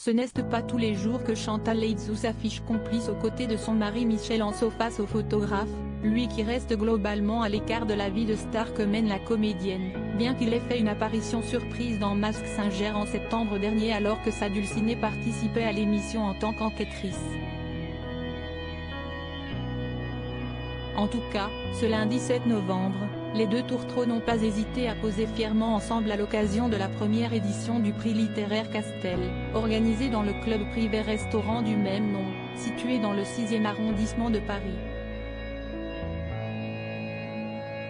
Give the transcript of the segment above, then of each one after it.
Ce n'est pas tous les jours que Chantal Latsou s'affiche complice aux côtés de son mari Michel Anso face au photographe, lui qui reste globalement à l'écart de la vie de star que mène la comédienne, bien qu'il ait fait une apparition surprise dans Mask Singer en septembre dernier alors que sa dulcinée participait à l'émission en tant qu'enquêtrice. En tout cas, ce lundi 7 novembre, les deux tourtereaux n'ont pas hésité à poser fièrement ensemble à l'occasion de la première édition du prix littéraire Castel, organisé dans le club privé-restaurant du même nom, situé dans le 6e arrondissement de Paris.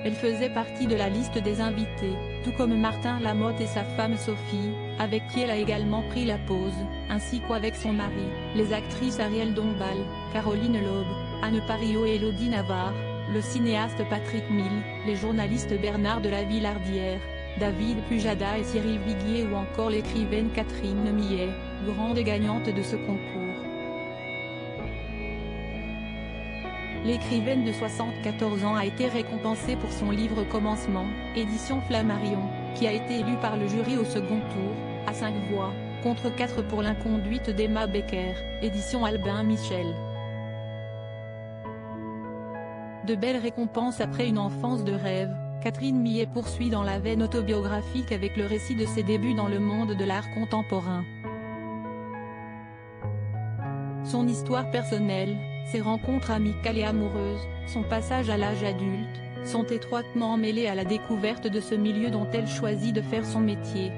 Elle faisait partie de la liste des invités, tout comme Martin Lamotte et sa femme Sophie, avec qui elle a également pris la pause, ainsi qu'avec son mari, les actrices Ariel Dombal, Caroline Loeb, Anne Parillo et Élodie Navarre, le cinéaste Patrick Mille, les journalistes Bernard de la Villardière, David Pujada et Cyril Viguier ou encore l'écrivaine Catherine Millet, grande gagnante de ce concours. L'écrivaine de 74 ans a été récompensée pour son livre Commencement, édition Flammarion, qui a été élu par le jury au second tour, à 5 voix, contre 4 pour L'inconduite d'Emma Becker, édition Albin Michel. De belles récompenses après une enfance de rêve, Catherine Millet poursuit dans la veine autobiographique avec le récit de ses débuts dans le monde de l'art contemporain. Son histoire personnelle, ses rencontres amicales et amoureuses, son passage à l'âge adulte, sont étroitement mêlés à la découverte de ce milieu dont elle choisit de faire son métier.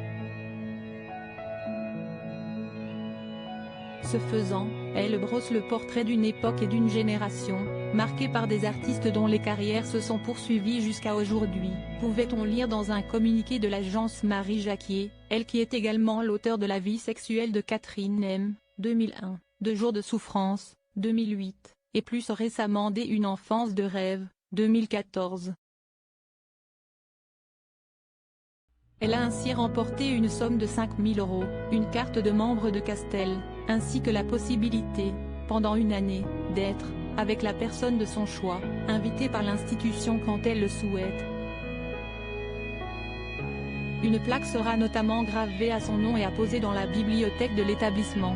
Ce faisant, elle brosse le portrait d'une époque et d'une génération, marquée par des artistes dont les carrières se sont poursuivies jusqu'à aujourd'hui, pouvait-on lire dans un communiqué de l'agence Marie Jacquier, elle qui est également l'auteur de La vie sexuelle de Catherine M. 2001, 2 jours de souffrance, 2008, et plus récemment dès Une enfance de rêve, 2014. Elle a ainsi remporté une somme de 5 000 €, une carte de membre de Castel, ainsi que la possibilité, pendant une année, d'être, avec la personne de son choix, invitée par l'institution quand elle le souhaite. Une plaque sera notamment gravée à son nom et apposée dans la bibliothèque de l'établissement.